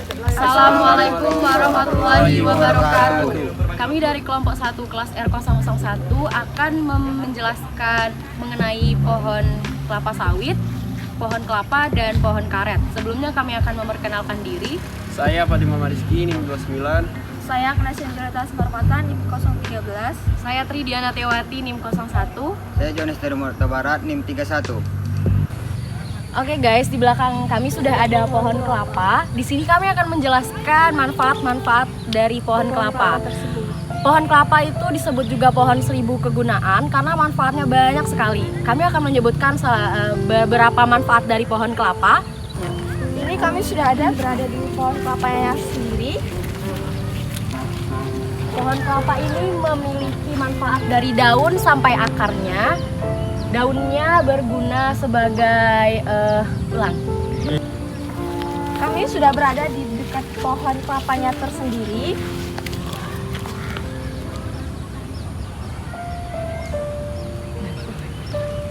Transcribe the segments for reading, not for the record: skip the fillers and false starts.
Assalamualaikum warahmatullahi wabarakatuh. Kami dari kelompok 1 kelas R001 akan menjelaskan mengenai pohon kelapa sawit, pohon kelapa, dan pohon karet. Sebelumnya kami akan memperkenalkan diri. Saya Fadil Muhammad Rizky, NIM 29. Saya Knasiendra Marpata, NIM 013. Saya Tridiana Tewati, NIM 01. Saya Jones dari Murta Barat, NIM 31. Oke guys, di belakang kami sudah ada pohon kelapa. Di sini kami akan menjelaskan manfaat-manfaat dari pohon kelapa. Pohon kelapa itu disebut juga pohon 1000 kegunaan karena manfaatnya banyak sekali. Kami akan menyebutkan beberapa manfaat dari pohon kelapa. Ini kami sudah berada di pohon kelapanya sendiri. Pohon kelapa ini memiliki manfaat dari daun sampai akarnya. Daunnya berguna sebagai tulang. Kami sudah berada di dekat pohon kelapanya tersendiri.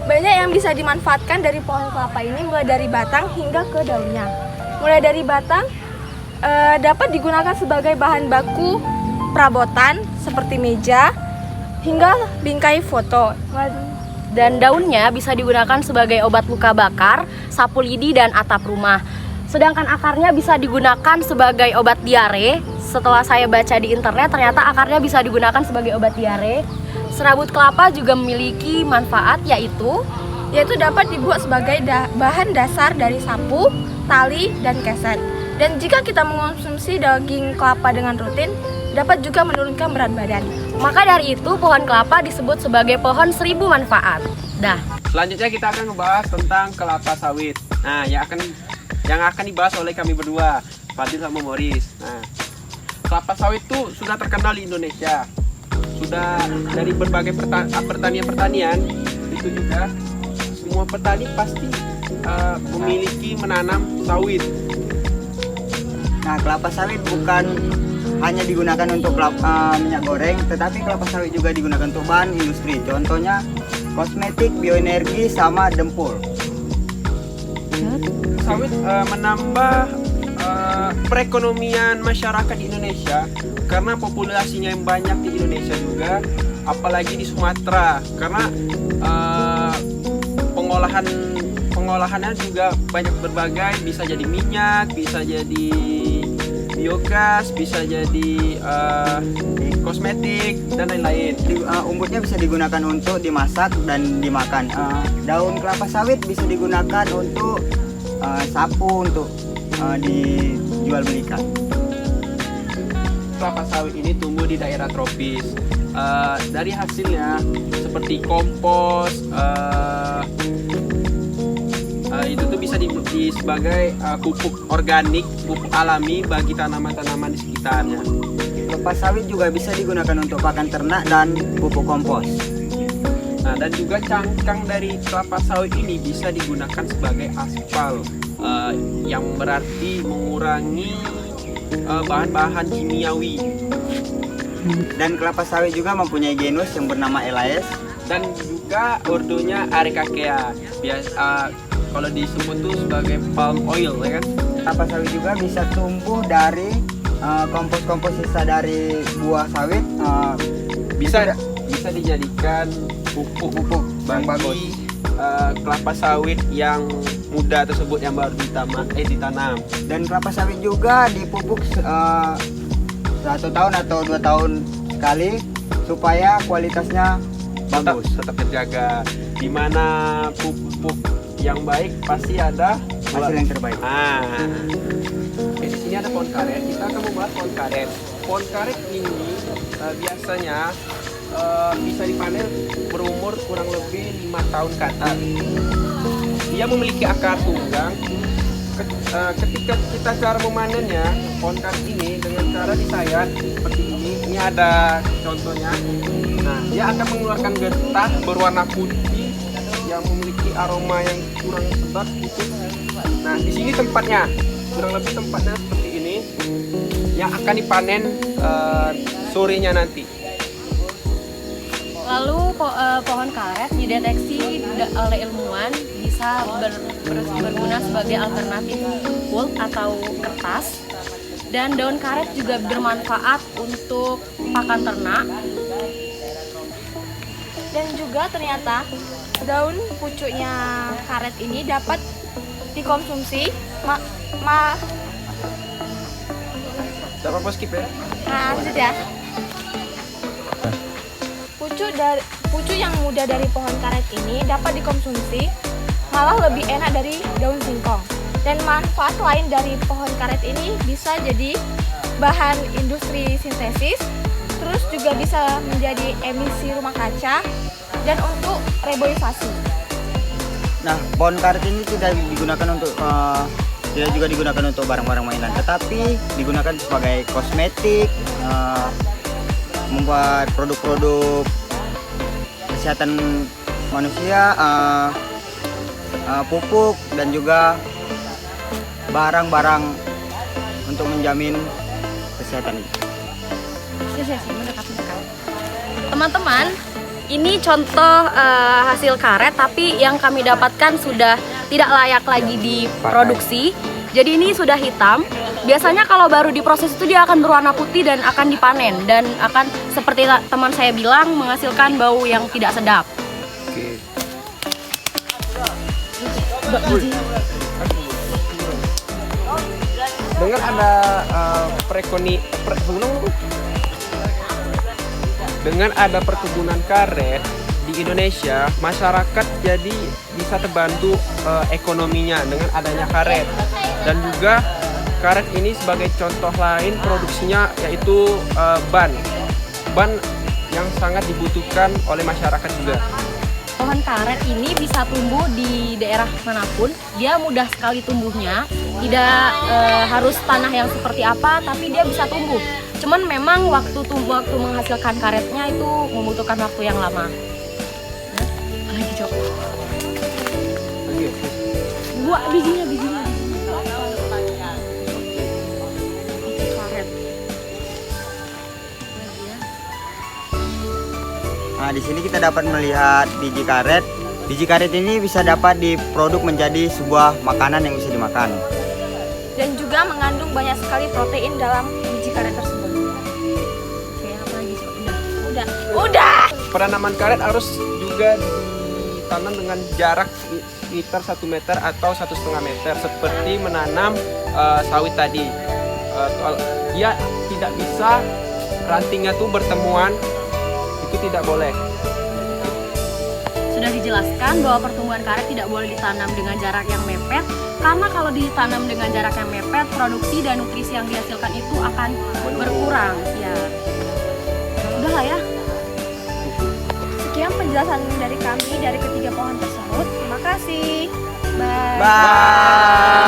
Banyak yang bisa dimanfaatkan dari pohon kelapa ini, mulai dari batang hingga ke daunnya. Mulai dari batang dapat digunakan sebagai bahan baku perabotan seperti meja hingga bingkai foto. Dan daunnya bisa digunakan sebagai obat luka bakar, sapu lidi, dan atap rumah. Sedangkan akarnya bisa digunakan sebagai obat diare. Setelah saya baca di internet, ternyata akarnya bisa digunakan sebagai obat diare. Serabut kelapa juga memiliki manfaat, yaitu dapat dibuat sebagai bahan dasar dari sapu, tali, dan keset. Dan jika kita mengonsumsi daging kelapa dengan rutin, dapat juga menurunkan berat badan. Maka dari itu pohon kelapa disebut sebagai pohon 1000 manfaat. Dah. Selanjutnya kita akan membahas tentang kelapa sawit. Nah, yang akan dibahas oleh kami berdua, Fadil sama Morris. Nah, kelapa sawit itu sudah terkenal di Indonesia. Sudah dari berbagai pertanian itu juga semua petani pasti memiliki menanam sawit. Nah, kelapa sawit bukan hanya digunakan untuk minyak goreng, tetapi kelapa sawit juga digunakan untuk bahan industri. Contohnya kosmetik, bioenergi, sama dempul. Sawit menambah perekonomian masyarakat di Indonesia karena populasinya yang banyak di Indonesia juga, apalagi di Sumatera, karena pengolahannya juga banyak berbagai, bisa jadi minyak, bisa jadi biogas, bisa jadi kosmetik dan lain-lain. Umbutnya bisa digunakan untuk dimasak dan dimakan. Daun kelapa sawit bisa digunakan untuk sapu, untuk dijual belikan. Kelapa sawit ini tumbuh di daerah tropis. Dari hasilnya seperti kompos, itu tuh bisa sebagai pupuk organik, pupuk alami bagi tanaman-tanaman di sekitarnya. Kelapa sawit juga bisa digunakan untuk pakan ternak dan pupuk kompos. Nah, dan juga cangkang dari kelapa sawit ini bisa digunakan sebagai aspal, yang berarti mengurangi bahan-bahan kimiawi. Dan kelapa sawit juga mempunyai genus yang bernama Elaeas. Dan juga ordonya Arecacea. Kalau disebut tuh sebagai palm oil, ya kan? Kelapa sawit juga bisa tumbuh dari kompos-kompos sisa dari buah sawit. Bisa dijadikan pupuk bagi kelapa sawit yang muda tersebut yang baru ditanam. Dan kelapa sawit juga dipupuk 1 tahun atau 2 tahun sekali supaya kualitasnya bagus, tetap terjaga. Dimana pupuk yang baik pasti ada hasil yang terbaik. Di sini ada pohon karet. Kita akan membahas pohon karet. Pohon karet ini biasanya bisa dipanen berumur kurang lebih 5 tahun ke atas. Dia memiliki akar tunggang. Ketika kita cara memanennya, pohon karet ini dengan cara disayat seperti ini. Ini ada contohnya. Nah, dia akan mengeluarkan getah berwarna putih yang memiliki aroma yang kurang sedap gitu. Nah, di sini tempatnya, kurang lebih tempatnya seperti ini, yang akan dipanen sorenya nanti. Lalu pohon karet dideteksi oleh ilmuwan bisa berguna sebagai alternatif pulp atau kertas Dan daun karet juga bermanfaat untuk pakan ternak. Dan juga ternyata daun pucuknya karet ini dapat dikonsumsi Tidak apa-apa skip ya. lanjut ya. Pucuk yang muda dari pohon karet ini dapat dikonsumsi malah lebih enak dari daun singkong. Dan manfaat lain dari pohon karet ini bisa jadi bahan industri sintesis, terus juga bisa menjadi emisi rumah kaca dan untuk reboisasi. Nah, pohon karet ini tidak digunakan untuk tidak juga digunakan untuk barang-barang mainan, tetapi digunakan sebagai kosmetik, membuat produk-produk kesehatan manusia, pupuk, dan juga barang-barang untuk menjamin kesehatan. Teman-teman, ini contoh hasil karet, tapi yang kami dapatkan sudah tidak layak lagi diproduksi. Jadi ini sudah hitam. Biasanya kalau baru diproses itu dia akan berwarna putih dan akan dipanen, dan akan seperti teman saya bilang menghasilkan bau yang tidak sedap. Oke. Dengan ada dengan ada perkebunan karet di Indonesia, masyarakat jadi bisa terbantu ekonominya dengan adanya karet. Dan juga karet ini sebagai contoh lain produksinya yaitu ban yang sangat dibutuhkan oleh masyarakat juga. Pohon karet ini bisa tumbuh di daerah manapun. Dia mudah sekali tumbuhnya. Tidak harus tanah yang seperti apa, tapi dia bisa tumbuh. Cuman memang waktu menghasilkan karetnya itu membutuhkan waktu yang lama. Lagi Cok. Buah bijinya. Nah, di sini kita dapat melihat biji karet. Biji karet ini bisa dapat diproduk menjadi sebuah makanan yang bisa dimakan. Dan juga mengandung banyak sekali protein dalam biji karet tersebut. Oke, apa lagi Cok? Udah. Penanaman karet harus juga ditanam dengan jarak sekitar 1 meter atau 1,5 meter, seperti menanam sawit tadi. Dia tidak bisa rantingnya tuh bertemuan, itu tidak boleh. Sudah dijelaskan bahwa pertumbuhan karet tidak boleh ditanam dengan jarak yang mepet, karena kalau ditanam dengan jarak yang mepet, produksi dan nutrisi yang dihasilkan itu akan berkurang. Ya, udahlah ya. Sekian penjelasan dari kami dari ketiga pohon tersebut. Terima kasih. Bye. Bye.